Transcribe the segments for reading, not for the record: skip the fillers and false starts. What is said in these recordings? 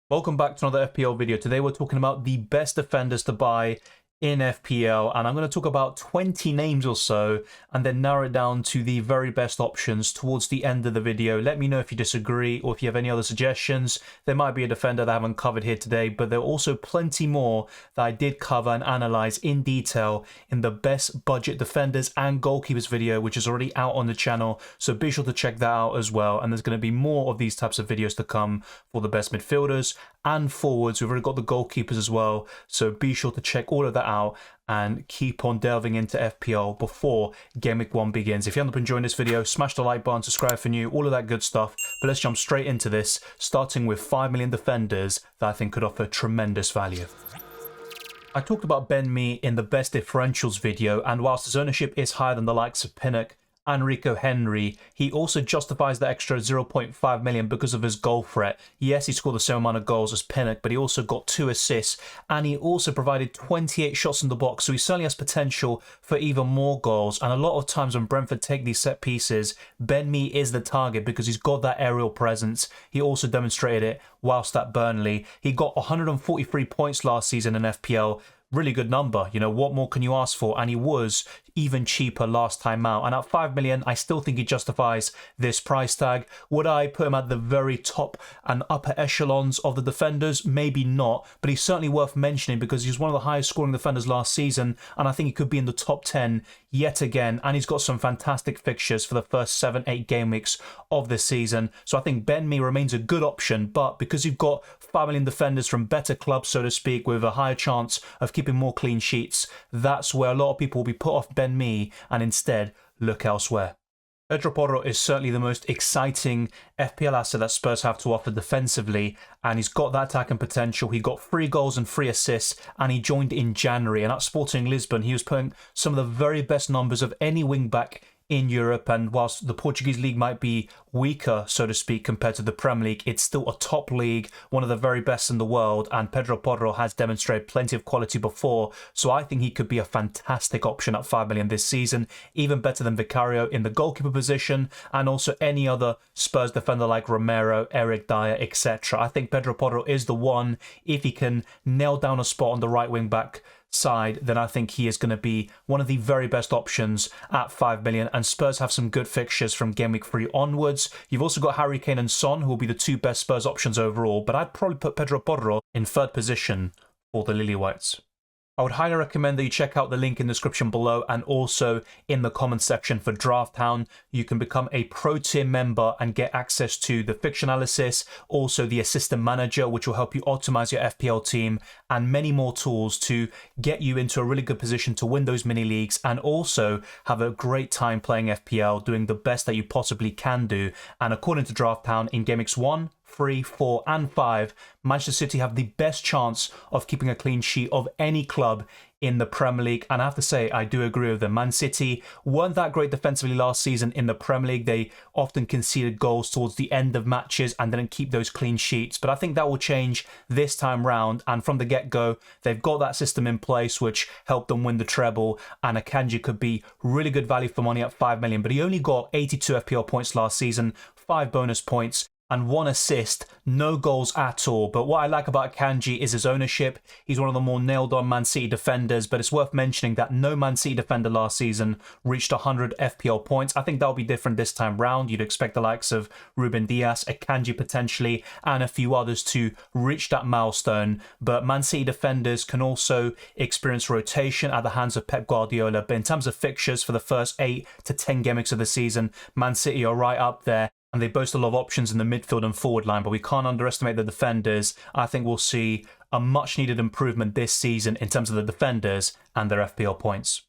Welcome back to another FPL video. Today we're talking about the best defenders to buy in FPL, and I'm going to talk about 20 names or so and then narrow it down to the very best options towards the end of the video. Let me know if you disagree or if you have any other suggestions. There might be a defender that I haven't covered here today, but there are also plenty more that I did cover and analyze in detail in the best budget defenders and goalkeepers video, which is already out on the channel, so be sure to check that out as well. And there's going to be more of these types of videos to come for the best midfielders and forwards. We've already got the goalkeepers as well, so be sure to check all of that out and keep on delving into FPL before Game Week 1 begins. If you haven't enjoyed this video, smash the like button, subscribe for new, all of that good stuff. But let's jump straight into this, starting with 5 million defenders that I think could offer tremendous value. I talked about Ben Mee in the best differentials video, and whilst his ownership is higher than the likes of Pinnock and Rico Henry, he also justifies the extra 0.5 million because of his goal threat. Yes, he scored the same amount of goals as Pinnock, but he also got 2 assists, and he also provided 28 shots in the box, so he certainly has potential for even more goals. And a lot of times when Brentford take these set pieces, Ben Mee is the target because he's got that aerial presence. He also demonstrated it whilst at Burnley. He got 143 points last season in FPL. Really good number, you know, what more can you ask for? And he was even cheaper last time out, and at 5 million I still think he justifies this price tag. Would I put him at the very top and upper echelons of the defenders? Maybe not, but he's certainly worth mentioning because he's one of the highest scoring defenders last season, and I think he could be in the top 10 yet again. And he's got some fantastic fixtures for the first 7-8 game weeks of this season, so I think Ben Mee remains a good option. But because you've got 5 million defenders from better clubs, so to speak, with a higher chance of keeping more clean sheets, that's where a lot of people will be put off Ben Mee and instead look elsewhere. Pedro Porro is certainly the most exciting FPL asset that Spurs have to offer defensively, and he's got that attacking potential. He got 3 goals and 3 assists, and he joined in January, and at Sporting Lisbon he was putting some of the very best numbers of any wing-back in Europe. And whilst the Portuguese league might be weaker, so to speak, compared to the Premier League, it's still a top league, one of the very best in the world, and Pedro Porro has demonstrated plenty of quality before, so I think he could be a fantastic option at 5 million this season, even better than Vicario in the goalkeeper position, and also any other Spurs defender like Romero, Eric Dyer, etc. I think Pedro Porro is the one. If he can nail down a spot on the right wing back side, then I think he is going to be one of the very best options at 5 million. And Spurs have some good fixtures from Game Week 3 onwards. You've also got Harry Kane and Son, who will be the 2 best Spurs options overall, but I'd probably put Pedro Porro in 3rd position for the Lily Whites. I would highly recommend that you check out the link in the description below and also in the comments section for Draft Town. You can become a pro tier member and get access to the fixture analysis, also the assistant manager, which will help you optimize your FPL team, and many more tools to get you into a really good position to win those mini leagues and also have a great time playing FPL, doing the best that you possibly can do. And according to Draft Town, in Game Weeks 1, 3, 4 and 5, Manchester City have the best chance of keeping a clean sheet of any club in the Premier League. And I have to say, I do agree with them. Man City weren't that great defensively last season in the Premier League. They often conceded goals towards the end of matches and didn't keep those clean sheets. But I think that will change this time round. And from the get-go, they've got that system in place which helped them win the treble. And Akanji could be really good value for money at 5 million. But he only got 82 FPL points last season, 5 bonus points, and 1 assist, no goals at all. But what I like about Akanji is his ownership. He's one of the more nailed-on Man City defenders, but it's worth mentioning that no Man City defender last season reached 100 FPL points. I think that'll be different this time round. You'd expect the likes of Ruben Dias, Akanji potentially, and a few others to reach that milestone. But Man City defenders can also experience rotation at the hands of Pep Guardiola. But in terms of fixtures for the first 8 to 10 game weeks of the season, Man City are right up there, and they boast a lot of options in the midfield and forward line, but we can't underestimate the defenders. I think we'll see a much needed improvement this season in terms of the defenders and their FPL points.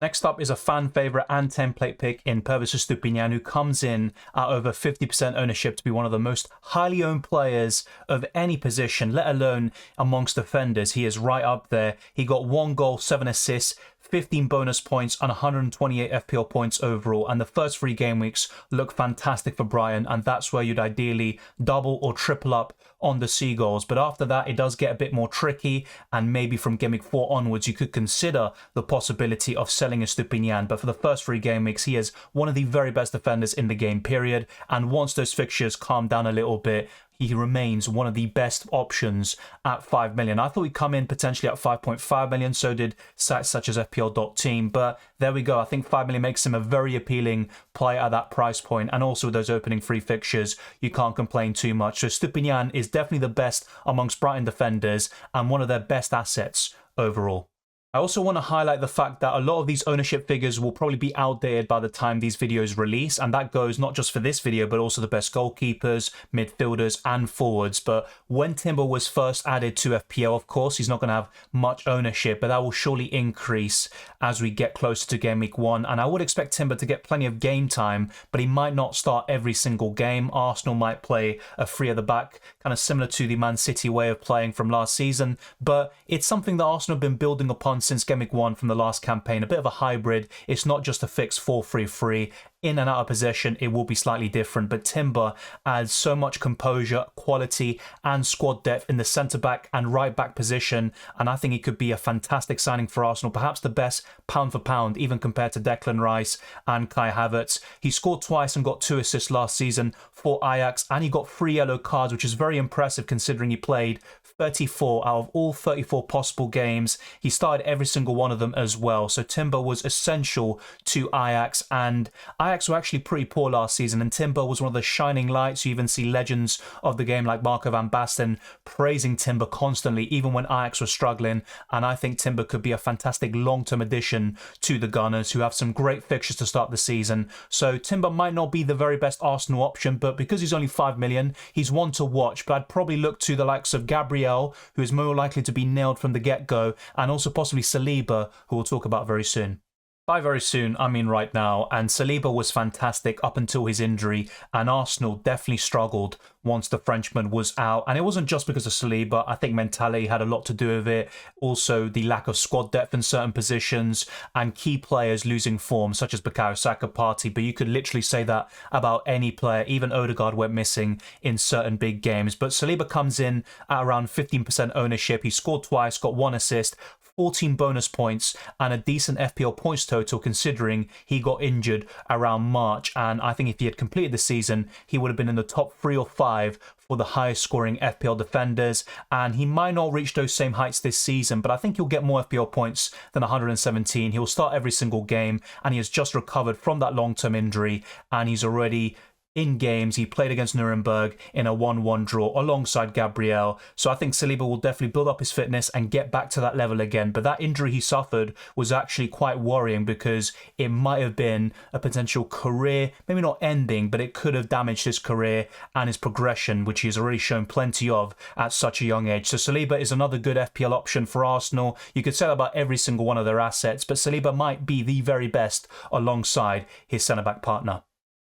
Next up is a fan favourite and template pick in Pervis Estupiñán, who comes in at over 50% ownership to be one of the most highly owned players of any position, let alone amongst defenders. He is right up there. He got 1 goal, 7 assists, 15 bonus points and 128 FPL points overall, and the first 3 game weeks look fantastic for Brian, and that's where you'd ideally double or triple up on the Seagulls. But after that, it does get a bit more tricky, and maybe from game week 4 onwards, you could consider the possibility of selling Estupiñán. But for the first 3 game weeks, he is one of the very best defenders in the game, period. And once those fixtures calm down a little bit, he remains one of the best options at 5 million. I thought he'd come in potentially at 5.5 million, so did sites such as FPL.team, but there we go. I think 5 million makes him a very appealing player at that price point, and also with those opening free fixtures, you can't complain too much. So Stupinian is definitely the best amongst Brighton defenders and one of their best assets overall. I also want to highlight the fact that a lot of these ownership figures will probably be outdated by the time these videos release, and that goes not just for this video but also the best goalkeepers, midfielders and forwards. But when Timber was first added to FPL, of course he's not going to have much ownership, but that will surely increase as we get closer to game week 1, and I would expect Timber to get plenty of game time, but he might not start every single game. Arsenal might play a three at the back, kind of similar to the Man City way of playing from last season, but it's something that Arsenal have been building upon since game week 1 from the last campaign. A bit of a hybrid. It's not just a fixed 4-3-3. In and out of possession, it will be slightly different, but Timber adds so much composure, quality and squad depth in the centre-back and right-back position, and I think he could be a fantastic signing for Arsenal, perhaps the best pound for pound, even compared to Declan Rice and Kai Havertz. He scored twice and got 2 assists last season for Ajax, and he got 3 yellow cards, which is very impressive considering he played 34 out of all 34 possible games. He started every single one of them as well, so Timber was essential to Ajax, and Ajax were actually pretty poor last season, and Timber was one of the shining lights. You even see legends of the game like Marco van Basten praising Timber constantly, even when Ajax was struggling, and I think Timber could be a fantastic long-term addition to the Gunners, who have some great fixtures to start the season. So Timber might not be the very best Arsenal option, but because he's only 5 million, he's one to watch. But I'd probably look to the likes of Gabriel, who is more likely to be nailed from the get-go, and also possibly Saliba, who we'll talk about very soon. By very soon, I mean right now, and Saliba was fantastic up until his injury, and Arsenal definitely struggled once the Frenchman was out. And it wasn't just because of Saliba. I think mentality had a lot to do with it. Also, the lack of squad depth in certain positions and key players losing form, such as Bukayo Saka, Partey. But you could literally say that about any player. Even Odegaard went missing in certain big games. But Saliba comes in at around 15% ownership. He scored twice, got 1 assist, 14 bonus points and a decent FPL points total considering he got injured around March, and I think if he had completed the season he would have been in the top 3 or 5 for the highest scoring FPL defenders, and he might not reach those same heights this season, but I think he'll get more FPL points than 117. He'll start every single game, and he has just recovered from that long-term injury, and he's already in games. He played against Nuremberg in a 1-1 draw alongside Gabriel. So I think Saliba will definitely build up his fitness and get back to that level again. But that injury he suffered was actually quite worrying because it might have been a potential career, maybe not ending, but it could have damaged his career and his progression, which he has already shown plenty of at such a young age. So Saliba is another good FPL option for Arsenal. You could say that about every single one of their assets, but Saliba might be the very best alongside his centre-back partner.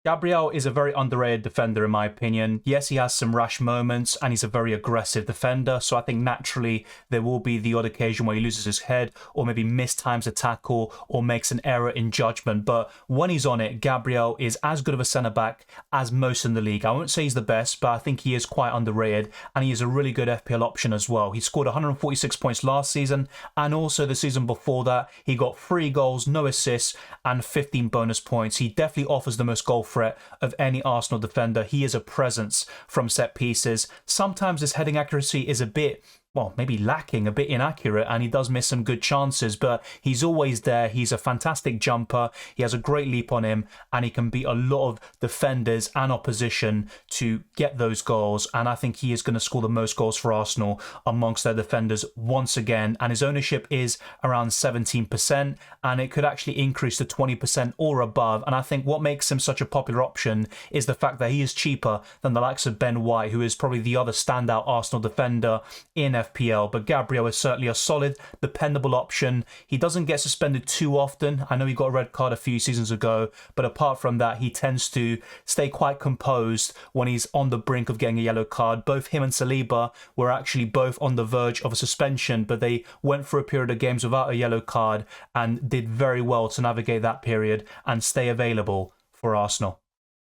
Gabriel is a very underrated defender in my opinion. Yes, he has some rash moments and he's a very aggressive defender, so I think naturally there will be the odd occasion where he loses his head or maybe mistimes a tackle or makes an error in judgment, but when he's on it, Gabriel is as good of a centre-back as most in the league. I won't say he's the best, but I think he is quite underrated and he is a really good FPL option as well. He scored 146 points last season and also the season before that. He got 3 goals, no assists and 15 bonus points. He definitely offers the most goal threat of any Arsenal defender. He is a presence from set pieces. Sometimes his heading accuracy is a bit, well, maybe lacking, a bit inaccurate, and he does miss some good chances, but he's always there. He's a fantastic jumper. He has a great leap on him, and he can beat a lot of defenders and opposition to get those goals, and I think he is going to score the most goals for Arsenal amongst their defenders once again, and his ownership is around 17%, and it could actually increase to 20% or above, and I think what makes him such a popular option is the fact that he is cheaper than the likes of Ben White, who is probably the other standout Arsenal defender in FPL, but Gabriel is certainly a solid, dependable option. He doesn't get suspended too often. I know he got a red card a few seasons ago, but apart from that, he tends to stay quite composed when he's on the brink of getting a yellow card. Both him and Saliba were actually both on the verge of a suspension, but they went for a period of games without a yellow card and did very well to navigate that period and stay available for Arsenal.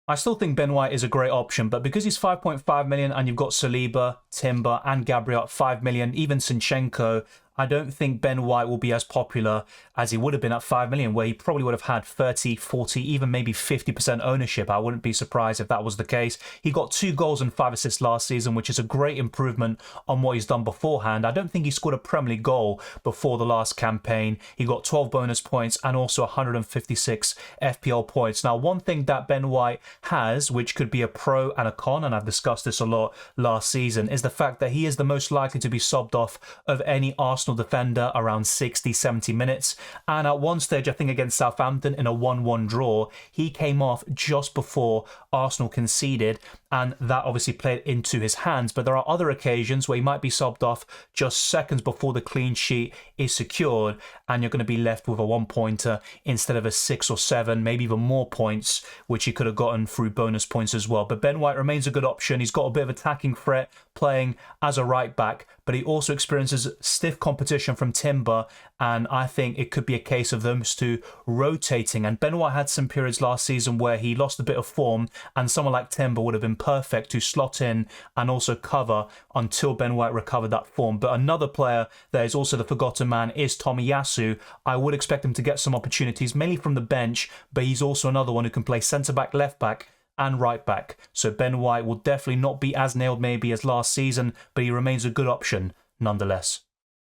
I still think Ben White is a great option, but because he's 5.5 million and you've got Saliba, Timber and Gabriel at 5 million, even Zinchenko, I don't think Ben White will be as popular as he would have been at 5 million, where he probably would have had 30, 40, even maybe 50% ownership. I wouldn't be surprised if that was the case. He got 2 goals and 5 assists last season, which is a great improvement on what he's done beforehand. I don't think he scored a Premier League goal before the last campaign. He got 12 bonus points and also 156 FPL points. Now, one thing that Ben White has, which could be a pro and a con, and I've discussed this a lot last season, is the fact that he is the most likely to be subbed off of any Arsenal defender around 60, 70 minutes. And at one stage, I think against Southampton in a 1-1 draw, he came off just before Arsenal conceded, and that obviously played into his hands. But there are other occasions where he might be subbed off just seconds before the clean sheet is secured, and you're going to be left with a 1-pointer instead of a 6 or 7, maybe even more points, which he could have gotten through bonus points as well. But Ben White remains a good option. He's got a bit of attacking threat playing as a right back, but he also experiences stiff competition from Timber, and I think it could be a case of those two rotating. And Ben White had some periods last season where he lost a bit of form, and someone like Timber would have been perfect to slot in and also cover until Ben White recovered that form. But another player that is also the forgotten man is Tomiyasu. I would expect him to get some opportunities, mainly from the bench, but he's also another one who can play centre-back, left-back, and right back. So Ben White will definitely not be as nailed maybe as last season, but he remains a good option nonetheless.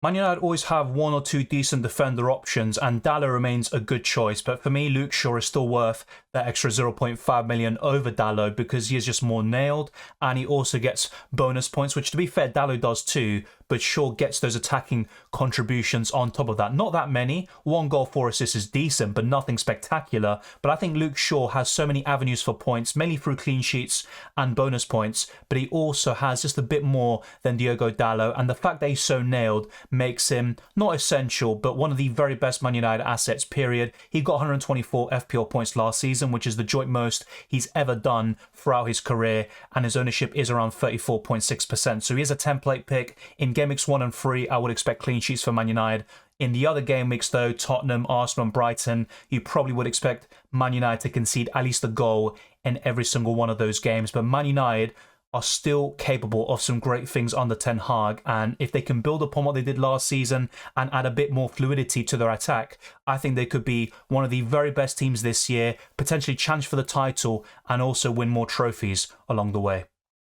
Man United always have 1 or 2 decent defender options, and Dalot remains a good choice, but for me, Luke Shaw is still worth that extra 0.5 million over Dalot because he is just more nailed, and he also gets bonus points, which to be fair, Dalot does too, but Shaw gets those attacking contributions on top of that. Not that many. 1 goal, 4 assists is decent, but nothing spectacular. But I think Luke Shaw has so many avenues for points, mainly through clean sheets and bonus points, but he also has just a bit more than Diogo Dalot, and the fact that he's so nailed makes him not essential, but one of the very best Man United assets, period. He got 124 FPL points last season, which is the joint most he's ever done throughout his career, and his ownership is around 34.6%. So he is a template pick. In game weeks 1 and 3, I would expect clean sheets for Man United. In the other game weeks, though, Tottenham, Arsenal and Brighton, you probably would expect Man United to concede at least a goal in every single one of those games. But Man United are still capable of some great things under Ten Hag, and if they can build upon what they did last season and add a bit more fluidity to their attack, I think they could be one of the very best teams this year, potentially challenge for the title and also win more trophies along the way.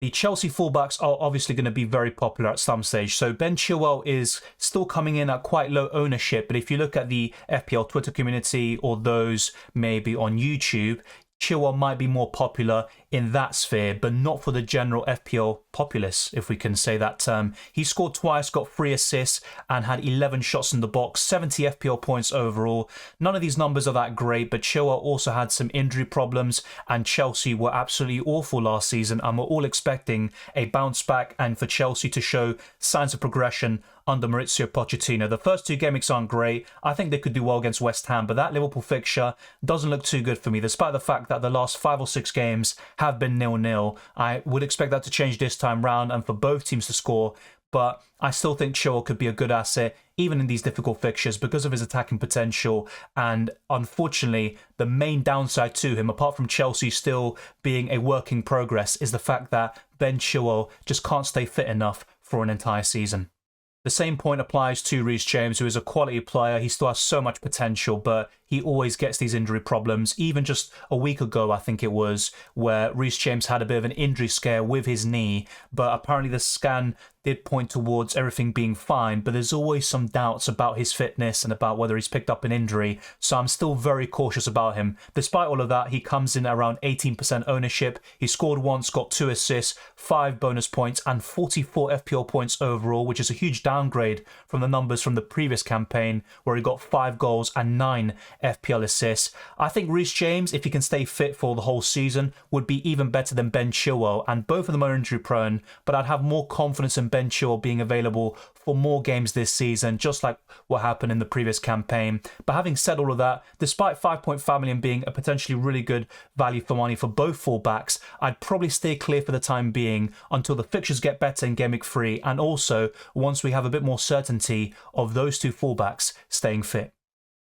The Chelsea fullbacks are obviously going to be very popular at some stage. So Ben Chilwell is still coming in at quite low ownership, but if you look at the FPL Twitter community or those maybe on YouTube, Chilwell might be more popular in that sphere, but not for the general FPL populace, if we can say that term. He scored twice, got 3 assists, and had 11 shots in the box, 70 FPL points overall. None of these numbers are that great, but Chilwell also had some injury problems, and Chelsea were absolutely awful last season, and we're all expecting a bounce back and for Chelsea to show signs of progression under Maurizio Pochettino. The first 2 game weeks aren't great. I think they could do well against West Ham, but that Liverpool fixture doesn't look too good for me, despite the fact that the last 5 or 6 games have been 0-0. I would expect that to change this time round and for both teams to score, but I still think Chilwell could be a good asset even in these difficult fixtures because of his attacking potential. And unfortunately, the main downside to him, apart from Chelsea still being a work in progress, is the fact that Ben Chilwell just can't stay fit enough for an entire season. The same point applies to Reece James, who is a quality player. He still has so much potential, but he always gets these injury problems. Even just a week ago, I think it was, where Reece James had a bit of an injury scare with his knee, but apparently the scan did point towards everything being fine, but there's always some doubts about his fitness and about whether he's picked up an injury, so I'm still very cautious about him. Despite all of that, he comes in at around 18% ownership. He scored once, got 2 assists, 5 bonus points, and 44 FPL points overall, which is a huge downgrade from the numbers from the previous campaign, where he got 5 goals and 9 FPL assists. I think Reece James, if he can stay fit for the whole season, would be even better than Ben Chilwell, and both of them are injury prone, but I'd have more confidence in Ben Chilwell being available for more games this season, just like what happened in the previous campaign. But having said all of that, despite 5.5 million being a potentially really good value for money for both fullbacks, I'd probably stay clear for the time being until the fixtures get better in Game Week 3, and also once we have a bit more certainty of those 2 fullbacks staying fit.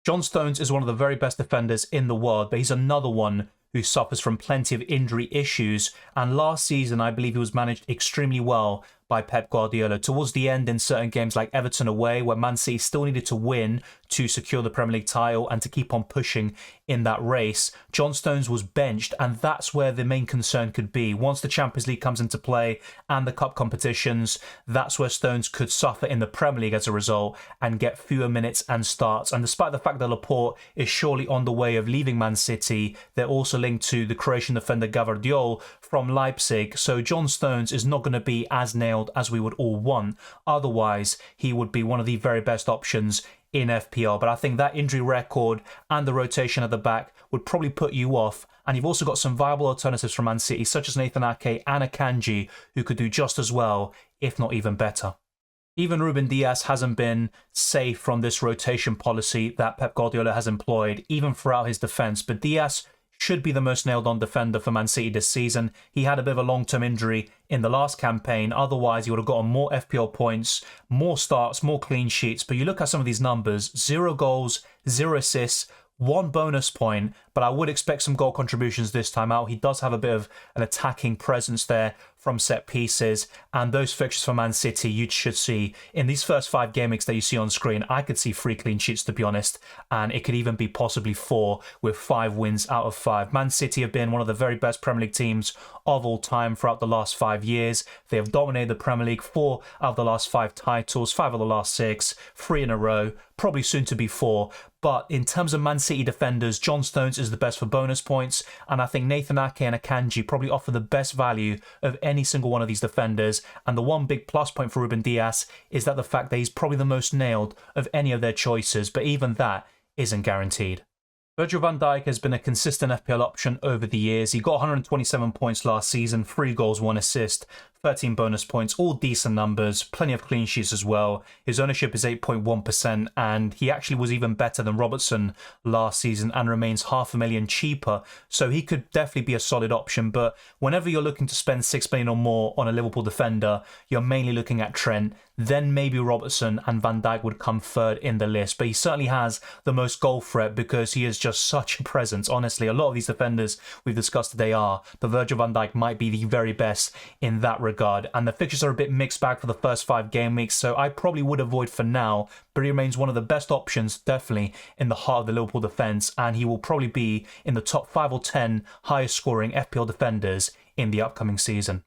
John Stones is one of the very best defenders in the world, but he's another one who suffers from plenty of injury issues, and last season I believe he was managed extremely well by Pep Guardiola. Towards the end in certain games like Everton away, where Man City still needed to win to secure the Premier League title and to keep on pushing in that race, John Stones was benched, and that's where the main concern could be. Once the Champions League comes into play and the cup competitions, that's where Stones could suffer in the Premier League as a result and get fewer minutes and starts. And despite the fact that Laporte is surely on the way of leaving Man City, they're also linked to the Croatian defender Gvardiol from Leipzig, so John Stones is not going to be as nailed as we would all want. Otherwise, he would be one of the very best options in FPL, but I think that injury record and the rotation at the back would probably put you off. And you've also got some viable alternatives from Man City, such as Nathan Ake and Akanji, who could do just as well, if not even better. Even Ruben Dias hasn't been safe from this rotation policy that Pep Guardiola has employed, even throughout his defence, but Dias should be the most nailed-on defender for Man City this season. He had a bit of a long-term injury in the last campaign. Otherwise, he would have gotten more FPL points, more starts, more clean sheets. But you look at some of these numbers, 0 goals, 0 assists, 1 bonus point, but I would expect some goal contributions this time out. He does have a bit of an attacking presence there from set pieces, and those fixtures for Man City you should see in these first 5 game weeks that you see on screen. I could see 3 clean sheets, to be honest, and it could even be possibly 4 with 5 wins out of 5. Man City have been one of the very best Premier League teams of all time throughout the last 5 years. They have dominated the Premier League, 4 out of the last 5 titles, 5 of the last 6, 3 in a row, probably soon to be 4. But in terms of Man City defenders, John Stones is the best for bonus points, and I think Nathan Ake and Akanji probably offer the best value of any single one of these defenders. And the one big plus point for Ruben Dias is that the fact that he's probably the most nailed of any of their choices, but even that isn't guaranteed. Virgil van Dijk has been a consistent FPL option over the years. He got 127 points last season, 3 goals, 1 assist, 13 bonus points, all decent numbers, plenty of clean sheets as well. His ownership is 8.1%, and he actually was even better than Robertson last season and remains $500,000 cheaper. So he could definitely be a solid option, but whenever you're looking to spend 6 million or more on a Liverpool defender, you're mainly looking at Trent. Then maybe Robertson and Van Dijk would come third in the list, but he certainly has the most goal threat because he is just such a presence. Honestly, a lot of these defenders we've discussed today are, but Virgil van Dijk might be the very best in that regard. And the fixtures are a bit mixed bag for the first 5 game weeks, so I probably would avoid for now, but he remains one of the best options, definitely in the heart of the Liverpool defence, and he will probably be in the top 5 or 10 highest scoring FPL defenders in the upcoming season.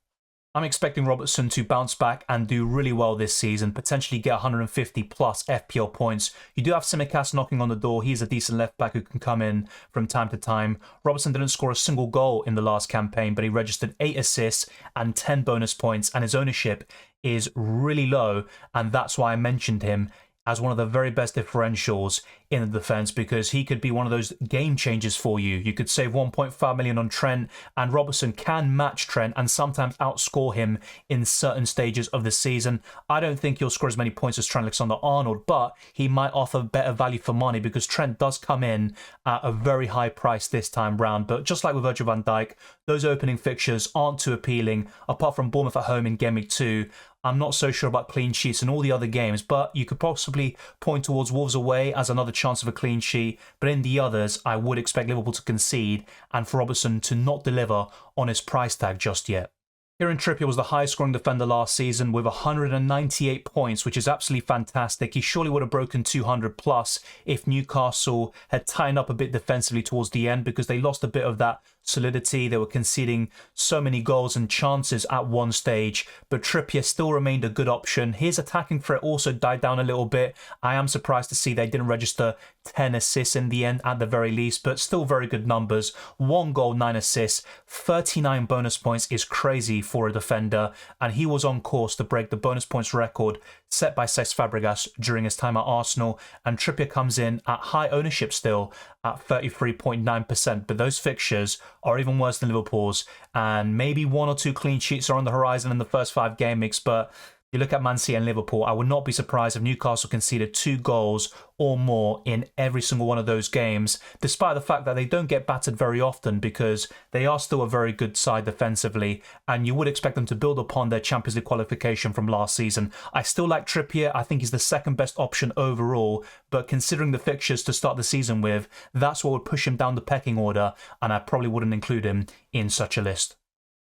I'm expecting Robertson to bounce back and do really well this season, potentially get 150 plus FPL points. You do have Tsimikas knocking on the door. He's a decent left back who can come in from time to time. Robertson didn't score a single goal in the last campaign, but he registered 8 assists and 10 bonus points, and his ownership is really low, and that's why I mentioned him as one of the very best differentials in the defence, because he could be one of those game changers for you. You could save 1.5 million on Trent, and Robertson can match Trent and sometimes outscore him in certain stages of the season. I don't think he'll score as many points as Trent Alexander-Arnold, but he might offer better value for money because Trent does come in at a very high price this time round. But just like with Virgil van Dijk, those opening fixtures aren't too appealing, apart from Bournemouth at home in Game Week 2. I'm not so sure about clean sheets in all the other games, but you could possibly point towards Wolves away as another chance of a clean sheet. But in the others, I would expect Liverpool to concede and for Robertson to not deliver on his price tag just yet. Kieran Trippier was the highest scoring defender last season with 198 points, which is absolutely fantastic. He surely would have broken 200 plus if Newcastle had tightened up a bit defensively towards the end, because they lost a bit of that solidity. They were conceding so many goals and chances at one stage, but Trippier still remained a good option. His attacking threat also died down a little bit. I am surprised to see they didn't register 10 assists in the end at the very least, but still very good numbers. 1 goal, 9 assists, 39 bonus points is crazy for a defender, and he was on course to break the bonus points record set by Cesc Fabregas during his time at Arsenal. And Trippier comes in at high ownership still at 33.9%, but those fixtures are even worse than Liverpool's, and maybe 1 or 2 clean sheets are on the horizon in the first 5 game weeks. But you look at Man City and Liverpool, I would not be surprised if Newcastle conceded 2 goals or more in every single one of those games, despite the fact that they don't get battered very often because they are still a very good side defensively, and you would expect them to build upon their Champions League qualification from last season. I still like Trippier. I think he's the second best option overall, but considering the fixtures to start the season with, that's what would push him down the pecking order, and I probably wouldn't include him in such a list.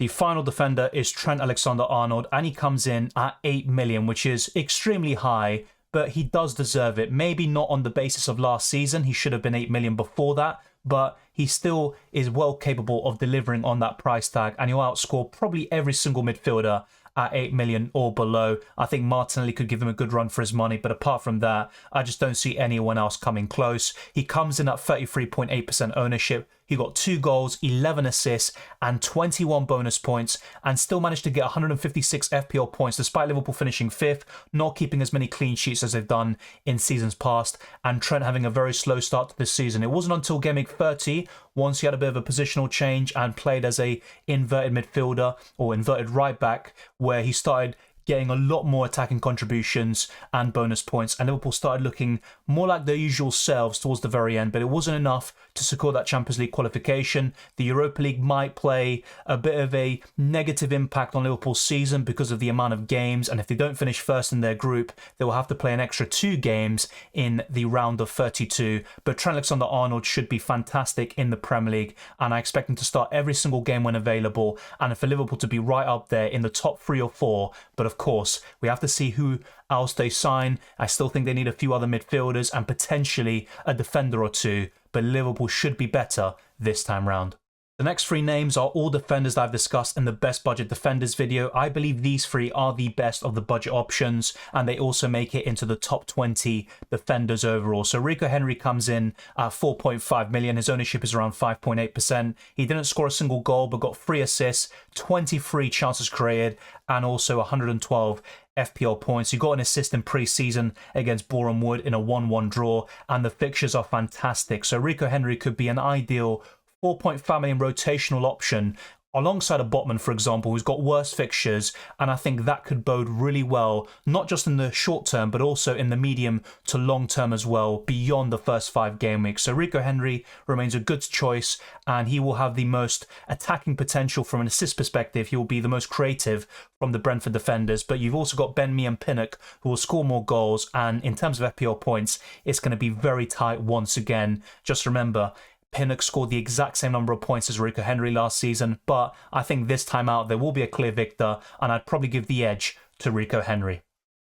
The final defender is Trent Alexander-Arnold, and he comes in at 8 million, which is extremely high, but he does deserve it. Maybe not on the basis of last season. He should have been 8 million before that, but he still is well capable of delivering on that price tag, and he'll outscore probably every single midfielder at 8 million or below. I think Martinelli could give him a good run for his money, but apart from that, I just don't see anyone else coming close. He comes in at 33.8% ownership. He got 2 goals, 11 assists, and 21 bonus points, and still managed to get 156 FPL points despite Liverpool finishing 5th, not keeping as many clean sheets as they've done in seasons past, and Trent having a very slow start to this season. It wasn't until game week 30, once he had a bit of a positional change and played as a inverted midfielder or inverted right back, where he started getting a lot more attacking contributions and bonus points, and Liverpool started looking more like their usual selves towards the very end, but it wasn't enough to secure that Champions League qualification. The Europa League might play a bit of a negative impact on Liverpool's season because of the amount of games, and if they don't finish first in their group, they will have to play an extra 2 games in the round of 32. But Trent Alexander-Arnold should be fantastic in the Premier League, and I expect him to start every single game when available, and for Liverpool to be right up there in the top 3 or 4. But of course, we have to see who else they sign. I still think they need a few other midfielders and potentially a defender or 2, but Liverpool should be better this time round. The next 3 names are all defenders that I've discussed in the best budget defenders video. I believe these 3 are the best of the budget options, and they also make it into the top 20 defenders overall. So Rico Henry comes in at 4.5 million. His ownership is around 5.8%. He didn't score a single goal, but got 3 assists, 23 chances created, and also 112 FPL points. He got an assist in pre-season against Boreham Wood in a 1-1 draw, and the fixtures are fantastic. So Rico Henry could be an ideal 4.5 million rotational option alongside a Botman, for example, who's got worse fixtures, and I think that could bode really well, not just in the short term, but also in the medium to long term as well, beyond the first 5 game weeks. So Rico Henry remains a good choice, and he will have the most attacking potential from an assist perspective. He will be the most creative from the Brentford defenders, but you've also got Ben Mee and Pinnock, who will score more goals, and in terms of FPL points, it's going to be very tight once again. Just remember, Pinnock scored the exact same number of points as Rico Henry last season, but I think this time out there will be a clear victor, and I'd probably give the edge to Rico Henry.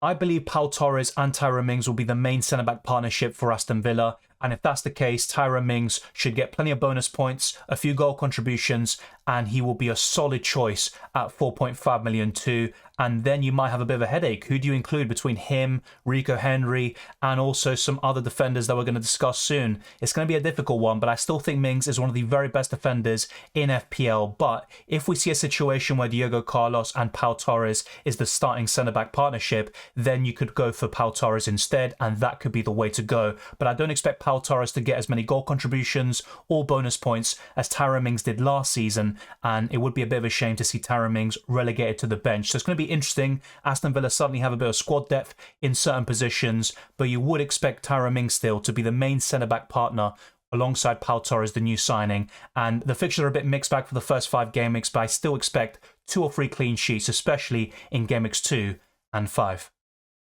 I believe Pau Torres and Tyrone Mings will be the main centre-back partnership for Aston Villa, and if that's the case, Tyrone Mings should get plenty of bonus points, a few goal contributions, and he will be a solid choice at 4.5 million too. And then you might have a bit of a headache. Who do you include between him, Rico Henry, and also some other defenders that we're going to discuss soon? It's going to be a difficult one, but I still think Mings is one of the very best defenders in FPL. But if we see a situation where Diego Carlos and Pau Torres is the starting centre-back partnership, then you could go for Pau Torres instead, and that could be the way to go. But I don't expect Pau Torres to get as many goal contributions or bonus points as Tyrone Mings did last season, and it would be a bit of a shame to see Tyrone Mings relegated to the bench. So it's going to be interesting. Aston Villa suddenly have a bit of squad depth in certain positions, but you would expect Tyrone Mings still to be the main centre-back partner alongside Pau Torres, the new signing. And the fixtures are a bit mixed back for the first 5 game weeks, but I still expect 2 or 3 clean sheets, especially in game weeks 2 and 5.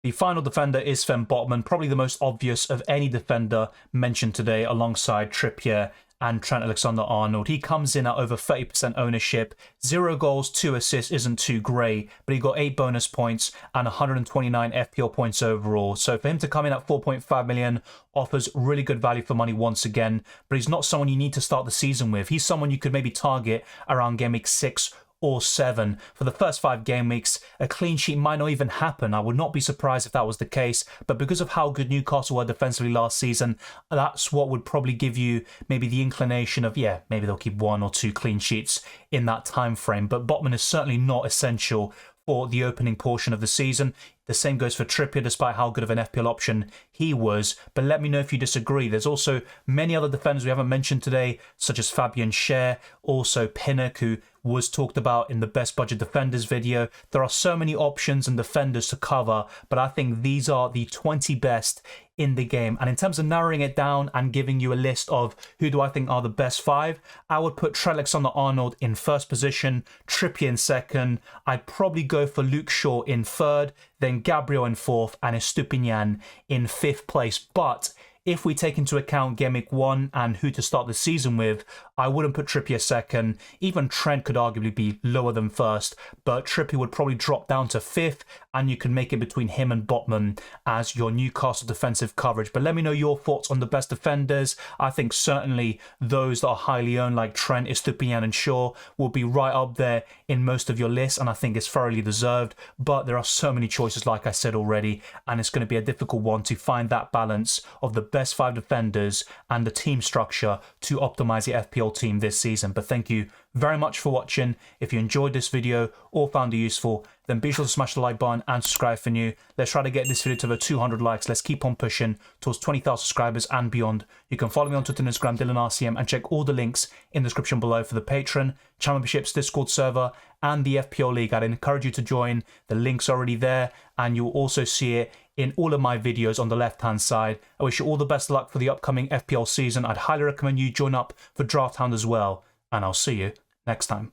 The final defender is Sven Botman, probably the most obvious of any defender mentioned today alongside Trippier and Trent Alexander-Arnold. He comes in at over 30% ownership. 0 goals, 2 assists isn't too great, but he got 8 bonus points and 129 FPL points overall. So for him to come in at 4.5 million offers really good value for money once again, but he's not someone you need to start the season with. He's someone you could maybe target around game week 6 or 7. For the first 5 game weeks, a clean sheet might not even happen. I would not be surprised if that was the case, but because of how good Newcastle were defensively last season, that's what would probably give you maybe the inclination of, yeah, maybe they'll keep 1 or 2 clean sheets in that time frame. But Botman is certainly not essential for the opening portion of the season. The same goes for Trippier, despite how good of an FPL option he was. But let me know if you disagree. There's also many other defenders we haven't mentioned today, such as Fabian Schär, also Pinnock, who was talked about in the best budget defenders video. There are so many options and defenders to cover, but I think these are the 20 best in the game. And in terms of narrowing it down and giving you a list of who do I think are the best 5, I would put Trent Alexander-Arnold in first position, Trippier in second. I'd probably go for Luke Shaw in third, then Gabriel in 4th, and Estupinian in 5th place. But if we take into account Game Week 1 and who to start the season with, I wouldn't put Trippier second. Even Trent could arguably be lower than first, but Trippier would probably drop down to fifth, and you can make it between him and Botman as your Newcastle defensive coverage. But let me know your thoughts on the best defenders. I think certainly those that are highly owned like Trent, Estupiñán and Shaw will be right up there in most of your lists, and I think it's thoroughly deserved. But there are so many choices, like I said already, and it's going to be a difficult one to find that balance of the best 5 defenders and the team structure to optimize your FPL team this season. But thank you very much for watching. If you enjoyed this video or found it useful, then be sure to smash the like button and subscribe for new. Let's try to get this video to over 200 likes. Let's keep on pushing towards 20,000 subscribers and beyond. You can follow me on Twitter and Instagram, DylanRCM, and check all the links in the description below for the Patreon, channel memberships, Discord server, and the FPL League. I'd encourage you to join. The link's already there, and you'll also see it in all of my videos on the left-hand side. I wish you all the best of luck for the upcoming FPL season. I'd highly recommend you join up for Draft Hound as well, and I'll see you next time.